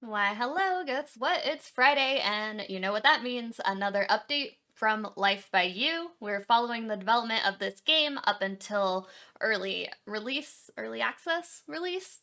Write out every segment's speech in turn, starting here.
Why, hello, guess what? It's Friday, and you know what that means. Another update from Life by You. We're following the development of this game up until early access release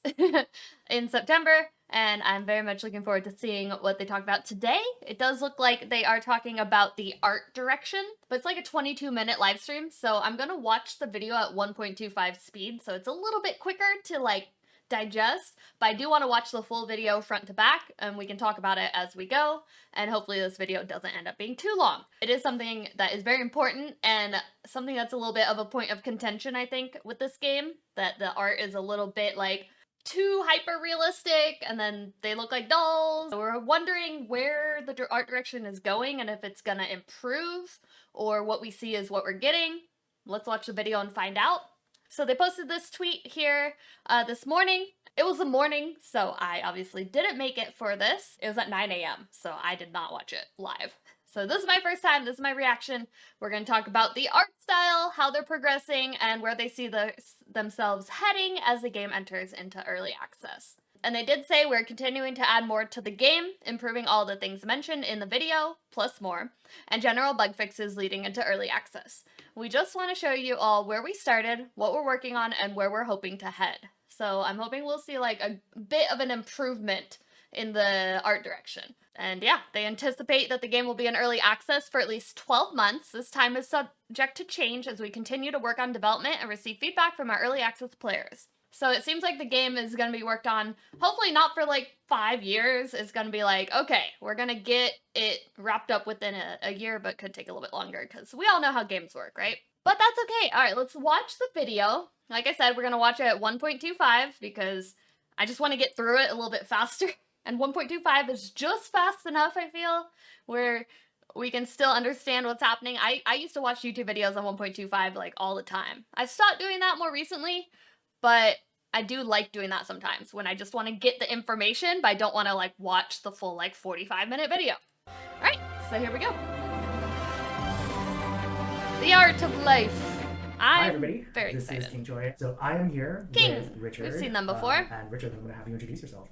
in September, and I'm very much looking forward to seeing what they talk about today. It does look like they are talking about the art direction, but it's like a 22-minute live stream, so I'm gonna watch the video at 1.25 speed, so it's a little bit quicker to digest, but I do want to watch the full video front to back, and we can talk about it as we go, and hopefully this video doesn't end up being too long. It is something that is very important, and something that's a little bit of a point of contention, I think, with this game, that the art is a little bit, too hyper realistic, and then they look like dolls. So we're wondering where the art direction is going, and if it's gonna improve, or what we see is what we're getting. Let's watch the video and find out. So they posted this tweet here this morning. It was a morning, so I obviously didn't make it for this. It was at 9 a.m., so I did not watch it live. So this is my first time, this is my reaction. We're going to talk about the art style, how they're progressing, and where they see themselves heading as the game enters into early access. And they did say we're continuing to add more to the game, improving all the things mentioned in the video, plus more, and general bug fixes leading into early access. We just want to show you all where we started, what we're working on, and where we're hoping to head. So I'm hoping we'll see a bit of an improvement in the art direction. And yeah, they anticipate that the game will be in early access for at least 12 months. This time is subject to change as we continue to work on development and receive feedback from our early access players. So it seems like the game is going to be worked on, hopefully not for 5 years. It's going to be okay, we're going to get it wrapped up within a year, but could take a little bit longer because we all know how games work, right? But that's okay. All right, let's watch the video. Like I said, we're going to watch it at 1.25 because I just want to get through it a little bit faster. And 1.25 is just fast enough, I feel, where we can still understand what's happening. I used to watch YouTube videos on 1.25 all the time. I've stopped doing that more recently, but I do like doing that sometimes when I just want to get the information, but I don't want to watch the full 45-minute video. All right, so here we go. The Art of Life. Hi everybody, very this excited. is King Joy. So I am here with Richard. We've seen them before. And Richard, I'm going to have you introduce yourself.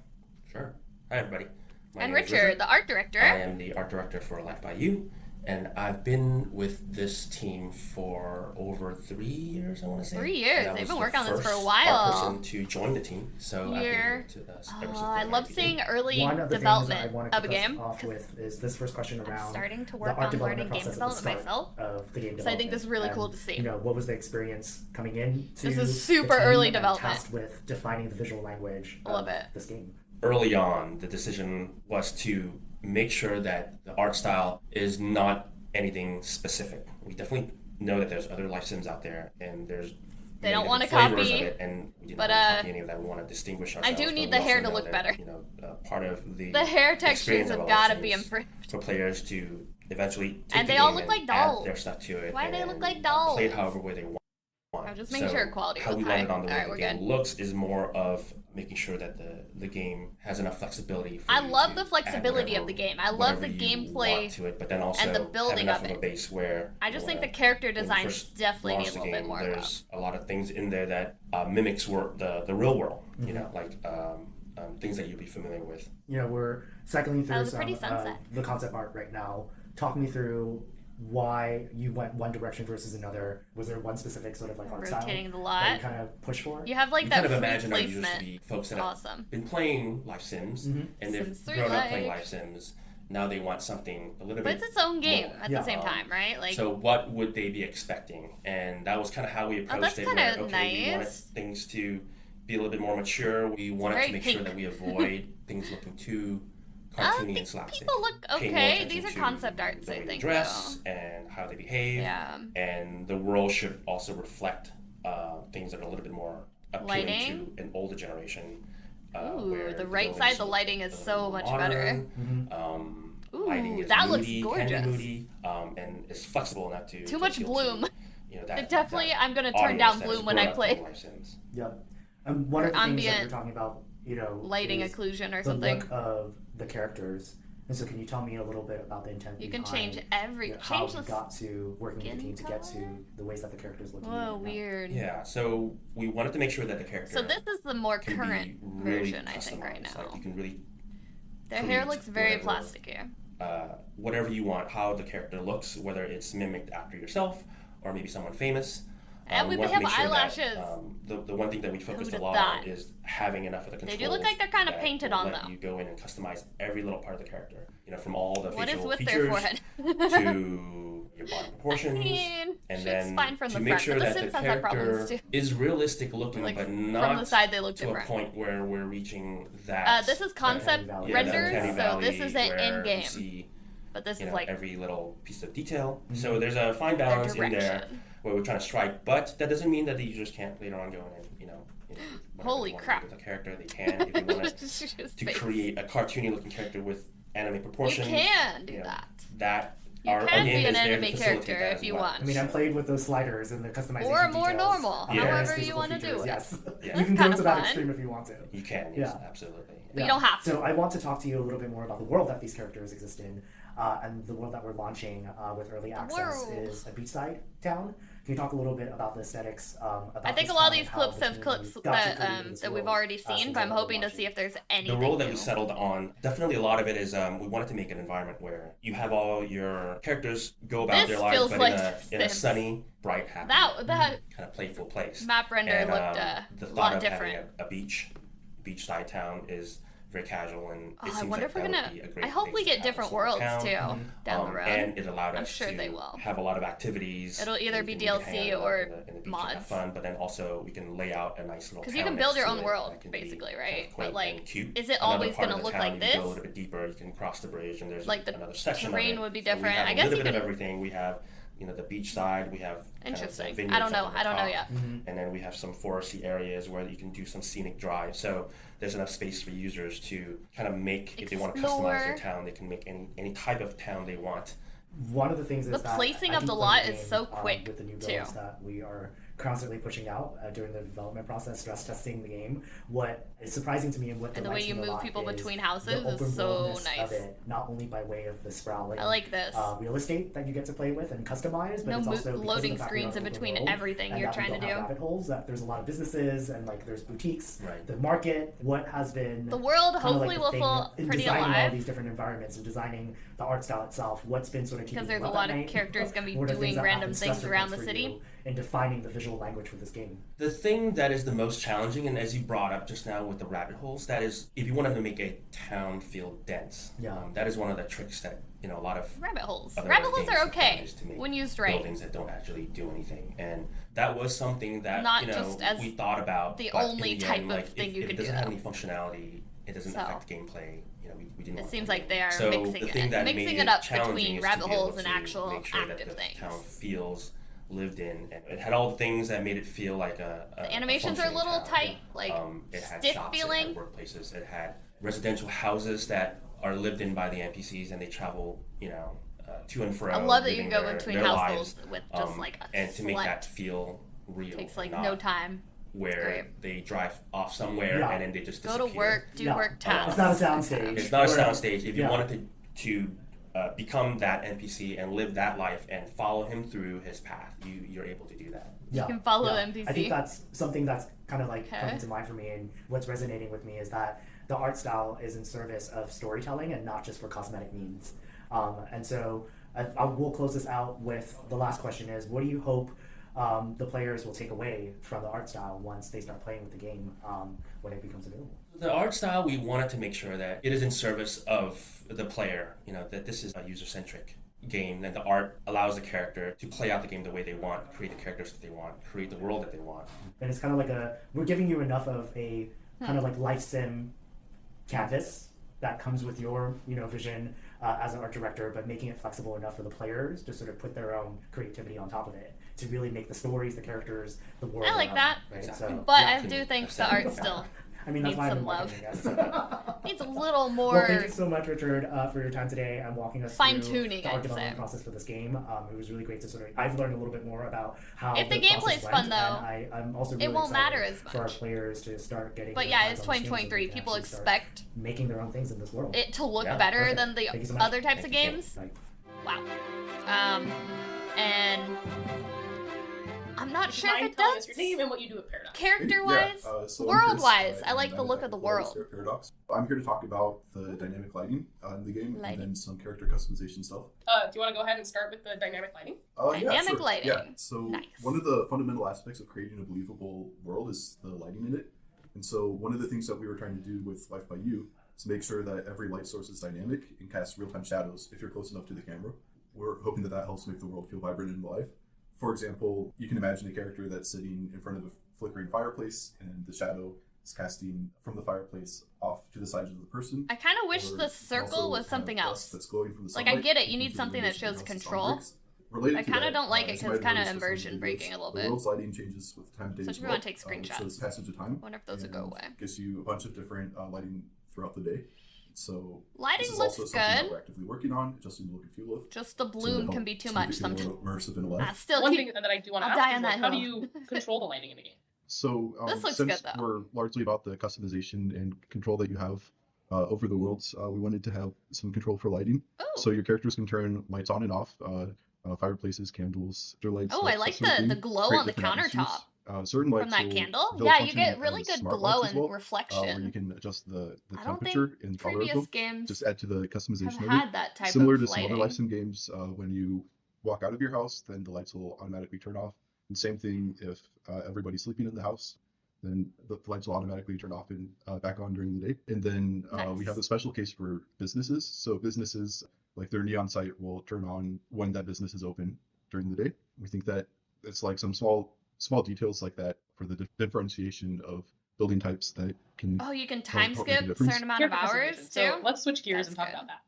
Sure. Hi everybody. My name is Richard, the art director. I am the art director for Life by You, and I've been with this team for over 3 years, I want to say. 3 years? They've been working on this for a while. Art person to join the team, so I've been here to ever since I love seeing early One of the development things that I of a game. Off with is this first question around I'm starting to work the art on learning development game process development myself. Of the game so I think this is really cool to see. What was the experience coming in to this is super early development. Tasked with defining the visual language of this game. Early on, the decision was to make sure that the art style is not anything specific. We definitely know that there's other life sims out there, and they don't want to copy it, and we didn't want to copy any of that. We want to distinguish ourselves. I do need the hair to look better. Part of the hair textures have got to be improved for players to eventually take and the they game all look like dolls. Add their stuff to it. Why do they look like dolls? Play it however way they want. I'm just making sure quality how we high. landed on the way the game good. looks is more of making sure that the game has enough flexibility. For I love the flexibility of the game. I love the gameplay to it, but then also and the building have of enough it. A base where I just think the character design definitely needs a little bit more. There's a lot of things in there that mimics the real world. Things that you'll be familiar with. We're cycling through some the concept art right now. Talk me through why you went one direction versus another. Was there one specific sort of art style the lot that you kind of push for? You have that kind of imagine placement. Our users to be folks that have been playing Life Sims and they've grown up playing Life Sims. Now they want something a little bit. But it's its own game at the same time, right? So what would they be expecting? And that was kind of how we approached it. That's nice. We wanted things to be a little bit more mature. We wanted to make sure that we avoid things looking too cartoony and slapstick. People look okay. These are concept arts, I think. They dress and how they behave. Yeah. And the world should also reflect things that are a little bit more appealing to an older generation. Ooh, the right side, the lighting is so much better. Ooh, lighting is that moody, looks gorgeous. Moody, and it's flexible enough to too much bloom. Definitely, I'm gonna turn down bloom when I play. Yeah. And one of the things that you're talking about, lighting occlusion or the something. Look of the characters. And so, can you tell me a little bit about the intent? You can behind, change how you got to working with the team to get to the ways that the characters look. Whoa, weird. Yeah. So we wanted to make sure that the character. So this is the more current really version, I think, right now. You can really Their hair create looks very whatever, plasticky. whatever you want, how the character looks, whether it's mimicked after yourself or maybe someone famous. And we they want to have make sure eyelashes. That, the one thing that we focused did a lot that? on is having enough of the controls. They do look like they're kind of that painted will on, let though. You go in and customize every little part of the character. You know, from all the What is facial with their features forehead? to your body proportions, I mean, and she's then fine from to the make front, sure but The that Sims the has that problems character too. is realistic looking, Like, but from not the side they look to different. a point where we're reaching that. This is concept Valley. that renders, uncanny so valley this isn't where in you game. see, But this you is know, like every little piece of detail. Mhm. So there's a fine their balance in there direction. where we're trying to strike, but that doesn't mean that the users can't later on go in and whatever Holy they want crap. to do with the character. They can if they want to create a cartoony looking character with anime You proportions. can do you know, that. That You our can game be an is there to anime facilitate character that if as you well. want. I mean, I played with those sliders and the customization Or more details. normal, of Yeah. various however you physical want to do features, it. Yes. Yeah. You can That's go to kinda that fun. extreme if you want to. You can, yes, Yeah. absolutely. But you don't have to. So I want to talk to you a little bit more about the world that these characters exist in, and the world that we're launching with early access world. is a beachside town. Can you talk a little bit about the aesthetics? About I think this a lot of town these and how clips the have community clips got to that create this that we've world, already since seen, the but I'm world hoping we're to see if there's The anything role that new. we settled on, definitely a lot of it is we wanted to make an environment where you have all your characters go about This their lives, feels but like in a Sims. sunny, bright, happy, That kind of playful place. map render And, looked the a thought lot of different. having a beachside town is very casual, and it Oh, seems I wonder like if we're that gonna. would be a great I hope place we to get have a different small worlds town. too down the road. And it allowed I'm us sure to they will. have a lot of activities. It'll either where be we can hang DLC out or in the beach and mods. have fun, but then also we can lay out a nice little. Because you town can build next your to own it world, that can be basically, kind of right? quaint But like, and cute. is it Another always part gonna of the look town, like you can go a this? little bit deeper. You can cross the bridge, and there's Like, the another section of terrain it. would be So we different. have I a guess little you bit of can- everything. We have the beach side. We have Interesting. Kind of I don't vineyards know. up on the I don't know top. yet. And then we have some foresty areas where you can do some scenic drives. So there's enough space for users to kind of make, if they want to customize their Explore. town, they can make any type of town they want. One of the things is The that placing I of do the play lot the is game, so quick, with the new too. builds that we are constantly pushing out during the development process, stress testing the game. What is surprising to me and what And the way delights you me a move lot people is between the houses is open so worldness nice. of it, not only by way of the sprawling I like this. real estate that you get to play with and customize, but No it's also because of loading the fact screens we in are open between world everything and you're that we trying to don't have do. rabbit holes, that there's a lot of businesses and like there's boutiques, Right. the market. What has been The world kind of hopefully the will thing feel in pretty designing all alive. these different environments and designing the art style itself. What's been sort of keeping Because there's you a up lot at of night? characters gonna be What are doing things that random happen, things stressor around points the for city. you in defining the visual language for this game? The thing that is the most challenging, and as you brought up just now with the rabbit holes, that is if you wanted to make a town feel dense. Yeah. That is one of the tricks that a lot of Rabbit holes. other Rabbit holes games are have okay done is to make when used right. buildings that don't actually do anything, and that was something that Not just as we thought about. the but only in the type end, of like, thing if, you if could it do, doesn't have though. any functionality, it doesn't So. affect gameplay. We didn't. It want seems to like they are so mixing the thing it. that Mixing made it up challenging between is to rabbit be able holes and to actual make sure active that things. the town feels lived in, and it had all the things that made it feel like The animations are a functioning little town. tight, like It had stiff shops, feeling. it had workplaces, it had residential houses that are lived in by the NPCs, and they travel, to and fro. I love that you living can go their- between their households lives, with just like a and to make select- that feel real. Takes like not no time. Where great. they drive off somewhere Yeah. and then they just Go disappear. to work, do Yeah. work tasks. It's not a soundstage. It's not a Or- soundstage. If you Yeah. wanted to become that NPC and live that life and follow him through his path, you're able to do that. Yeah, can follow yeah. NPC. I think that's something that's kind of like Okay. coming to mind for me, and what's resonating with me is that the art style is in service of storytelling and not just for cosmetic means. And so I will close this out with the last question: is what do you hope the players will take away from the art style once they start playing with the game when it becomes available? The art style, we wanted to make sure that it is in service of the player, that this is a user-centric game, and the art allows the character to play out the game the way they want, create the characters that they want, create the world that they want. And it's kind of like we're giving you enough of a kind of like life sim canvas that comes with your vision as an art director, but making it flexible enough for the players to sort of put their own creativity on top of it to really make the stories, the characters, the world. I like their that. own, right? Exactly. So, But yeah. I do think the I've art said- still I mean, that's needs why I'm some love. marketing, I guess. needs a little more. Well, thank you so much, Richard, for your time today and walking us through Fine-tuning, the art I'd development say. process for this game. It was really great to sort of. I've learned a little bit more about how If the process gameplay's went, fun, though, and I'm also really it won't excited matter as for our much. players to start getting. But their yeah, hands it's on the skins and 2023. they can People actually start expect making their own things in this world. it to look Yeah, better perfect. than the Thank you so much. other types of Thank you. games. Right. Wow. And I'm not Would you sure if mind it telling does. us your name and what you do at Paradox? Character-wise, So I'm world-wise, Chris, I like and the I'm look of the technical artist world. here at Paradox. I'm here to talk about the dynamic lighting in the game, Lighting. and then some character customization stuff. Do you want to go ahead and start with the dynamic lighting? Yeah, Dynamic sure. lighting. Yeah. So Nice. one of the fundamental aspects of creating a believable world is the lighting in it. And so one of the things that we were trying to do with Life by You is make sure that every light source is dynamic and casts real-time shadows if you're close enough to the camera. We're hoping that that helps make the world feel vibrant and alive. For example, you can imagine a character that's sitting in front of a flickering fireplace, and the shadow is casting from the fireplace off to the sides of the person. I kind of wish Or the you can circle also was have something dust else. That's glowing from the Like, sunlight. I get it, you can need see something windows that of shows the houses on control. bricks. Related I to kinda that, don't like it as you 'cause it's might have kinda noticed with some of the immersion videos, breaking a little the bit. world's lighting changes with the time of day So as everyone well, takes which screenshots. shows passage of time. I wonder if those would go and away. Gives you a bunch of different lighting throughout the day. So Lighting this is looks also something that good. we're actively working on, adjusting the look and feel of. Just the to bloom help can be too make much it feel more sometimes. immersive and alive. I still One keep. thing that I do want to I'll ask die is on like, that how do hill. you control the lighting in the game? So This looks since good, though. we're largely about the customization and control that you have over the worlds, we wanted to have some control for lighting. Oh, So your characters can turn lights on and off, fireplaces, candles, their lights. oh, I like sort of the thing, glow create on the different atmospheres. countertop Certain from lights that will, candle. they'll Yeah, you function get really as good smart glow lights as and well, where you reflection. can adjust the I don't think temperature and color of Previous them. games Just add to the have customization of it. had that type Similar of to some other lighting. life sim games, when you walk out of your house, then the lights will automatically turn off. And same thing if everybody's sleeping in the house, then the lights will automatically turn off and back on during the day. And then we have Nice. a special case for businesses. So businesses, like their neon site, will turn on when that business is open during the day. We think that it's like some small details like that for the differentiation of building types that can Oh, you can help time make a skip a difference. certain amount of Character hours customization. too. So let's switch gears That's and talk good. about that.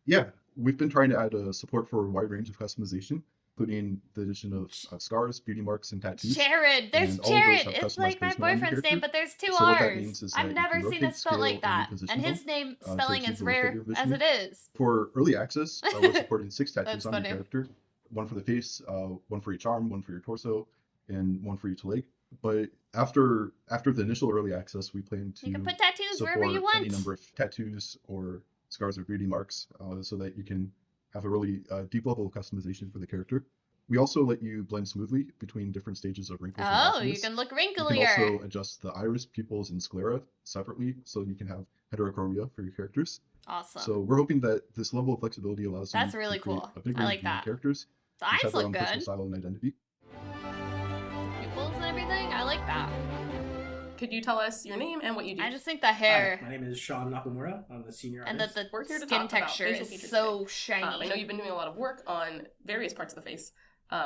Yeah, we've been trying to add support for a wide range of customization, including the addition of scars, beauty marks, and tattoos. Jared, there's And all of those Jared. have It's customized like my placement on your boyfriend's name, character. but there's two So what that R's. means is that I've you never can seen rotate, it spelled scale, like and that, reposition and them his name to spelling achieve is the look that rare you're as envisioning. it is. For early access, we're supporting 6 tattoos That's on funny. your character, one for the face, one for each arm, one for your torso, and one for each leg. But after the initial early access, we plan You can to put tattoos wherever you support any want. number of tattoos or scars or beauty marks, so that you can have a really deep level of customization for the character. We also let you blend smoothly between different stages of wrinkles and Oh, you washiness. can look You can wrinklier. also adjust the iris, pupils, and sclera separately, so you can have heterochromia for your characters. Awesome. So we're hoping that this level of flexibility allows That's you really to create cool. a bigger I like range of that. characters, The which eyes have their look own personal good. style and identity. Pupils and everything. I like that. Could you tell us your name and what you do? I just think the Hi, hair my name is Sean Nakamura. I'm the senior and artist. the We're here to skin talk about texture facial is features so shiny. I know you've been doing a lot of work on various parts of the face.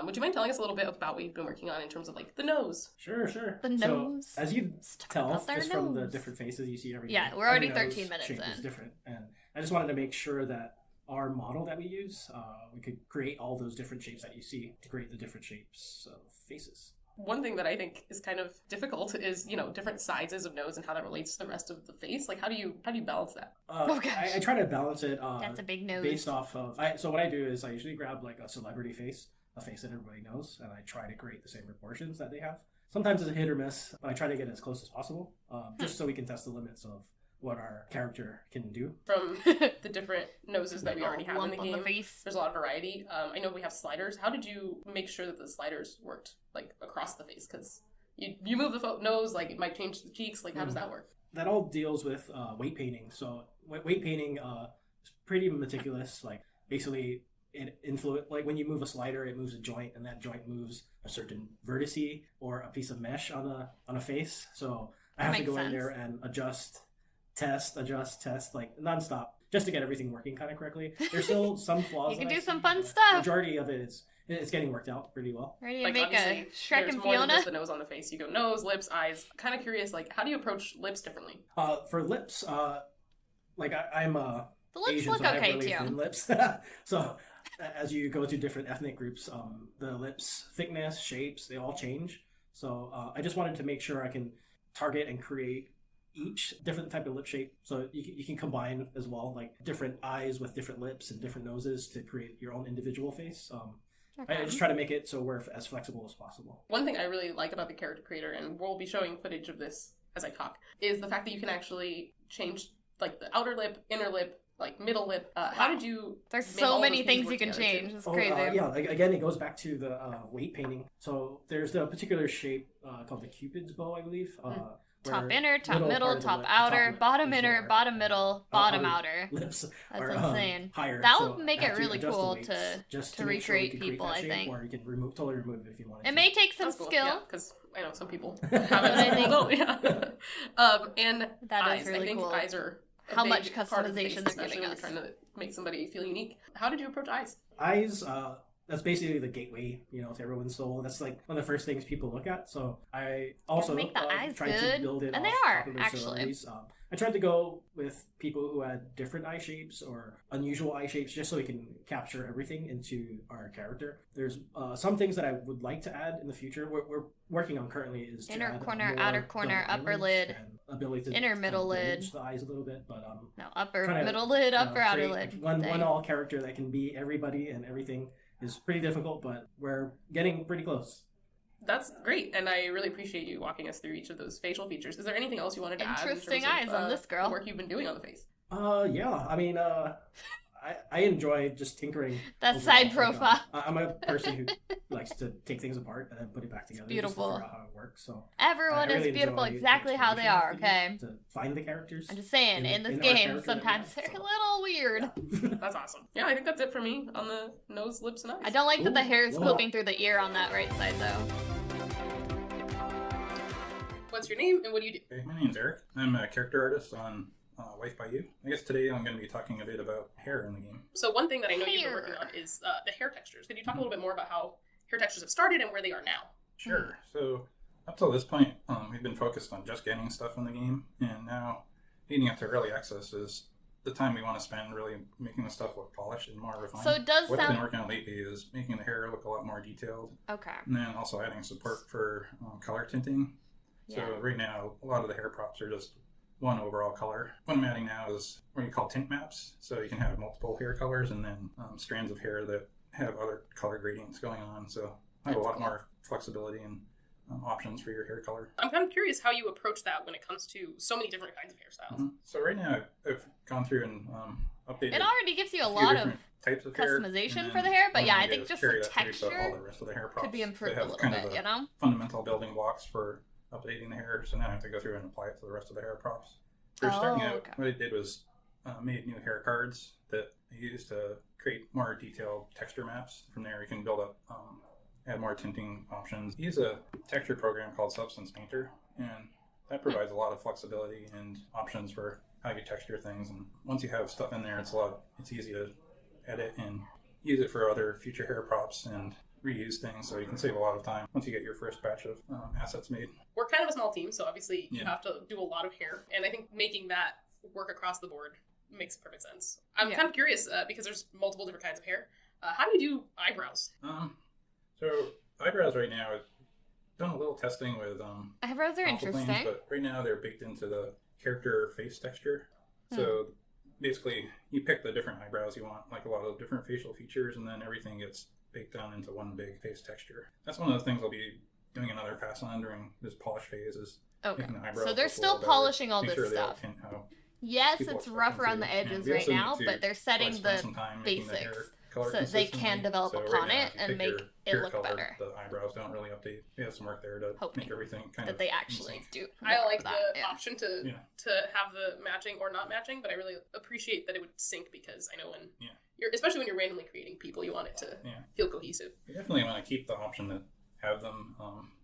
Would you mind telling us a little bit about what you've been working on in terms of like the nose? Sure, sure. The So, nose. as you Let's talk tell, about their just from the nose. different faces you see every Yeah, we're already every nose 13 minutes shape is in. different, and I just wanted to make sure that our model that we use, we could create all those different shapes that you see to create the different shapes of faces. One thing that I think is kind of difficult is, you know, different sizes of nose and how that relates to the rest of the face. Like, how do you balance that? Oh, gosh. I try to balance it That's a big nose. based off of. So what I do is I usually grab like a celebrity face, a face that everybody knows, and I try to create the same proportions that they have. Sometimes it's a hit or miss, but I try to get as close as possible, just so we can test the limits of what our character can do. From the different noses that we already have in lump the on game, the face. there's a lot of variety. I know we have sliders. How did you make sure that the sliders worked like across the face? Because you move the nose, like it might change the cheeks. Like, how does that work? That all deals with weight painting. So weight painting is pretty meticulous. Like basically, it influence like when you move a slider, it moves a joint, and that joint moves a certain vertice or a piece of mesh on a face. So I have to Makes go in there sense. and adjust, test, like nonstop, just to get everything working kind of correctly. There's still some flaws. You can that I do some see, fun but stuff. Majority of it's getting worked out pretty well. Ready to Like, make obviously, a Shrek there's and more than Fiona? just the nose on the face. You go nose, lips, eyes. Kind of curious, like, how do you approach lips differently? For lips, like I'm The lips Asian, look so I have okay really too. thin lips. So as you go to different ethnic groups, the lips thickness, shapes, they all change. So I just wanted to make sure I can target and create each different type of lip shape, so you can combine as well, like different eyes with different lips and different noses to create your own individual face. I just try to make it so we're as flexible as possible. One thing I really like about the character creator, and we'll be showing footage of this as I talk, is the fact that you can actually change like the outer lip, inner lip, like middle lip. How did you? There's make so all many those pieces things work you can together, too? change. It's crazy. Yeah, again, it goes back to the weight painting. So there's the particular shape called the Cupid's bow, I believe. Top where inner, top middle middle, part of the top lip- the outer, lip bottom is inner, lower, bottom middle, bottom outer outer. lips That's are insane. higher. That so would make I it have to really adjust the cool weights to just to make sure we recreate can create people, that I shape, think. or you can totally remove it if you want. It may take some That's cool. skill. Yeah, because I know some people But haven't. I Some people think- don't. Yeah. And That eyes. is really I think cool. eyes are a How big much part of the face, customization they're especially giving when us. you're trying to make somebody feel unique. How did you approach eyes? Eyes, that's basically the gateway, to everyone's soul. That's like one of the first things people look at. So I also make the eyes tried good, to build it and they off are, popular actually. celebrities. I tried to go with people who had different eye shapes or unusual eye shapes, just so we can capture everything into our character. There's some things that I would like to add in the future. We're working on currently is to Inner add, corner, more outer corner, double upper eyelids lid, and ability to inner kind of middle lid. bulge the eyes a little bit, but No, upper, trying to, middle lid, upper, outer create, lid. like, one Dang. all character that can be everybody and everything is pretty difficult, but we're getting pretty close. That's great, and I really appreciate you walking us through each of those facial features. Is there anything else you wanted to add? in Interesting terms of, eyes on this girl. The work you've been doing on the face. Yeah, I mean, I enjoy just tinkering. That overall. side Like, profile. I'm a person who likes to take things apart and then put it back together. beautiful. Just to figure out how it works. So Everyone I really is beautiful enjoy the exactly how they exploration are, of the game okay? To find the characters. I'm just saying, in this in our game, character that we sometimes have, they're a so. little weird. That's awesome. Yeah, I think that's it for me on the nose, lips, and eyes. I don't like that the Ooh, hair is whoa. clipping through the ear on that right side, though. What's your name and what do you do? Hey, my name's Eric. I'm a character artist on Life by You. I guess today I'm going to be talking a bit about hair in the game. So one thing that I know you've been Hair. working on is the hair textures. Could you talk a little bit more about how hair textures have started and where they are now? Sure. So up till this point, we've been focused on just getting stuff in the game, and now leading up to early access is the time we want to spend really making the stuff look polished and more refined. So it does What I've been sound... working on lately is making the hair look a lot more detailed, Okay. and then also adding support for color tinting. So Yeah. right now, a lot of the hair props are just one overall color. What I'm adding now is what you call tint maps. So you can have multiple hair colors and then strands of hair that have other color gradients going on. So I have a That's lot cool. more flexibility and options for your hair color. I'm kind of curious how you approach that when it comes to so many different kinds of hairstyles. So right now, I've gone through and updated It already gives you a few lot of different types of hair, customization and for the then hair, but what yeah, I'm I gonna do think is just carry the that through to all texture the rest of the hair props. could be They improved a have little kind bit, of you know? fundamental building blocks for updating the hair, so now I have to go through and apply it to the rest of the hair props. For starting out, okay. what I did was made new hair cards that I used to create more detailed texture maps. From there, you can build up, add more tinting options. Use a texture program called Substance Painter, and that provides a lot of flexibility and options for how you texture things. And once you have stuff in there, it's easy to edit and use it for other future hair props and reuse things, so you can save a lot of time once you get your first batch of assets made. We're kind of a small team, so obviously you Yeah. have to do a lot of hair, and I think making that work across the board makes perfect sense. I'm Yeah. kind of curious because there's multiple different kinds of hair. How do you do eyebrows? So eyebrows right now, I've done a little testing with Eyebrows are alpha planes, interesting. but right now they're baked into the character face texture. So basically, you pick the different eyebrows you want, like a lot of different facial features, and then everything gets baked down into one big face texture. That's one of the things I'll be doing another pass on during this polish phase is Okay. making the eyebrows. So they're look a still little better, polishing all make this sure they all stuff. tint how Yes, people it's expect rough them around to. the And edges we right also now, need but to they're setting spend the some time making the hair basics color so that they can consistently. develop So upon right now, it if you and pick make your it hair look color, better. The eyebrows don't really update. We have some work there to Hoping make everything kind that of they in actually sync. do. I more like of that, the yeah. option to Yeah. have the matching or not matching, but I really appreciate that it would sync because I know when Yeah. you're, especially when you're randomly creating people, you want it to Yeah. feel cohesive. You definitely want to keep the option to have them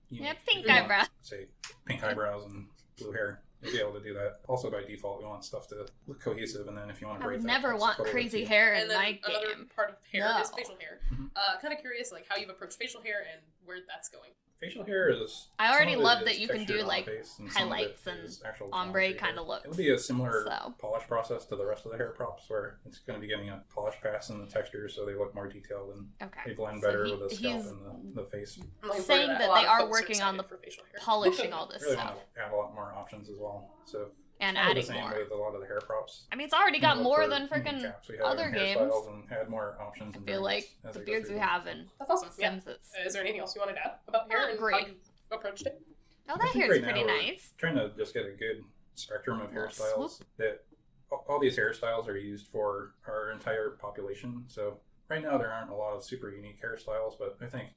unique. Yeah, If pink you want, eyebrows. say pink eyebrows and blue hair. You'll be able to do that. Also, by default, we want stuff to look cohesive, and then if you want to I break would that, never that's want totally up to crazy you. hair in And then my another game. part of hair No. is facial hair. Mhm. Kind of curious, like how you've approached facial hair and where that's going. Facial hair is. I already some of it love is that you can do, textured on the like, face, and some of it highlights and is actual ombre geometry kinda hair. looks, It'll be a similar so. polish process to the rest of the hair props, where it's going to be getting a polish pass in the texture, so they look more detailed and Okay. they blend So better he- with the scalp he's and the face. I'm looking saying forward to that A lot they of are folks working on excited the for facial hair. polishing all this Really stuff want to add a lot more options as well. So and kind of adding the same more. with a lot of the hair props. I mean, it's already got Look more for than new freaking caps we have other and games. hairstyles and add more options. I and feel like variants as the they go beards through we them. have in That's awesome. Yeah. Sims. It's... Is there anything else you wanted to add about hair and great. how you approached it? Oh, I that think hair's right pretty now we're nice. Trying to just get a good spectrum of Little hairstyles that all these hairstyles are used for our entire population. So right now there aren't a lot of super unique hairstyles, but I think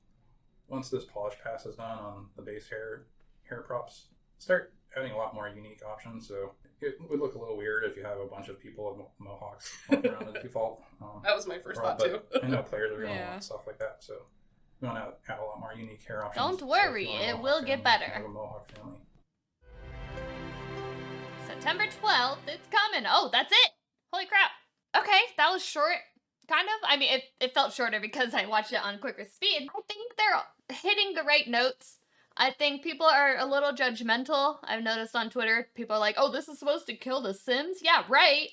once this polish pass is done on the base hair props, start having a lot more unique options. So it would look a little weird if you have a bunch of people with mohawks walking around as default. That was my first thought but too. I know players are going to Yeah. want stuff like that. So we want to add a lot more unique hair options. Don't worry, So if you want a it mohawk will get family, better. you can have a mohawk family. September 12th, it's coming. Oh, that's it. Holy crap. Okay, that was short, kind of. I mean, it felt shorter because I watched it on quicker speed. I think they're hitting the right notes. I think people are a little judgmental. I've noticed on Twitter, people are like, oh, this is supposed to kill The Sims? Yeah, right.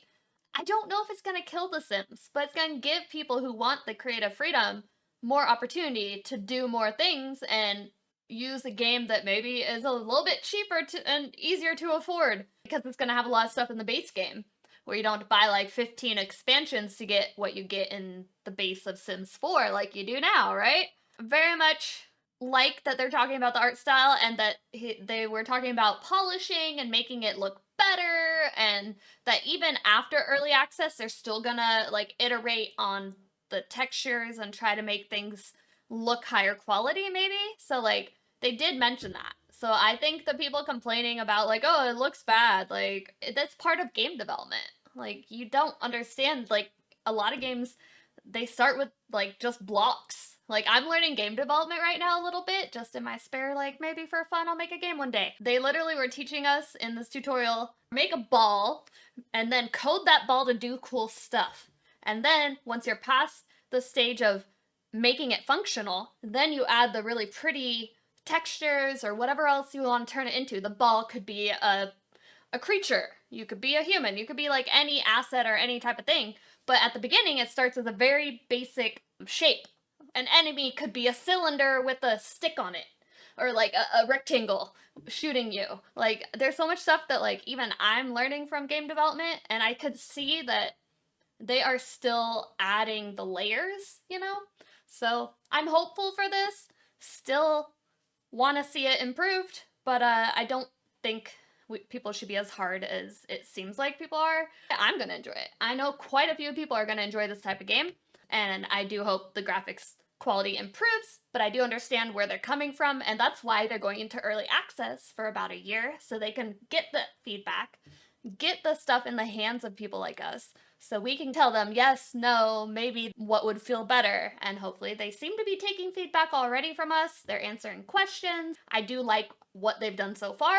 I don't know if it's going to kill The Sims, but it's going to give people who want the creative freedom more opportunity to do more things and use a game that maybe is a little bit cheaper and easier to afford, because it's going to have a lot of stuff in the base game where you don't have to buy like 15 expansions to get what you get in the base of Sims 4 like you do now, right? Very much like that they're talking about the art style, and that they were talking about polishing and making it look better, and that even after early access they're still gonna like iterate on the textures and try to make things look higher quality maybe. So like they did mention that. So I think the people complaining about like, oh, it looks bad, like that's part of game development. Like you don't understand, like a lot of games they start with like just blocks. Like I'm learning game development right now a little bit, just in my spare, like maybe for fun I'll make a game one day. They literally were teaching us in this tutorial, make a ball and then code that ball to do cool stuff. And then once you're past the stage of making it functional, then you add the really pretty textures or whatever else you want to turn it into. The ball could be a creature, you could be a human, you could be like any asset or any type of thing. But at the beginning it starts with a very basic shape. An enemy could be a cylinder with a stick on it, or like a rectangle shooting you. Like there's so much stuff that like even I'm learning from game development, and I could see that they are still adding the layers, you know? So I'm hopeful for this. Still want to see it improved, but I don't think people should be as hard as it seems like people are. I'm going to enjoy it. I know quite a few people are going to enjoy this type of game, and I do hope the graphics quality improves, but I do understand where they're coming from, and that's why they're going into early access for about a year, so they can get the feedback, get the stuff in the hands of people like us, so we can tell them yes, no, maybe what would feel better, and hopefully they seem to be taking feedback already from us. They're answering questions. I do like what they've done so far,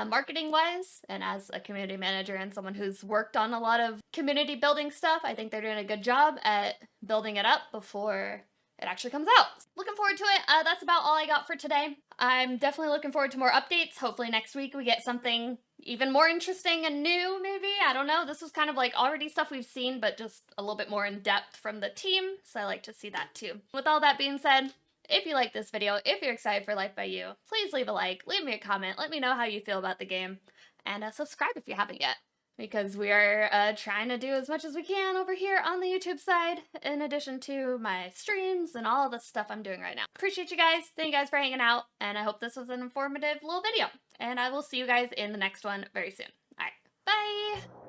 marketing wise, and as a community manager and someone who's worked on a lot of community building stuff, I think they're doing a good job at building it up before it actually comes out. Looking forward to it. That's about all I got for today. I'm definitely looking forward to more updates. Hopefully next week we get something even more interesting and new, maybe. I don't know. This was kind of like already stuff we've seen, but just a little bit more in depth from the team, so I like to see that too. With all that being said, if you like this video, if you're excited for Life by You, please leave a like, leave me a comment, let me know how you feel about the game, and subscribe if you haven't yet, because we are trying to do as much as we can over here on the YouTube side, in addition to my streams and all the stuff I'm doing right now. Appreciate you guys. Thank you guys for hanging out, and I hope this was an informative little video. And I will see you guys in the next one very soon. All right, bye!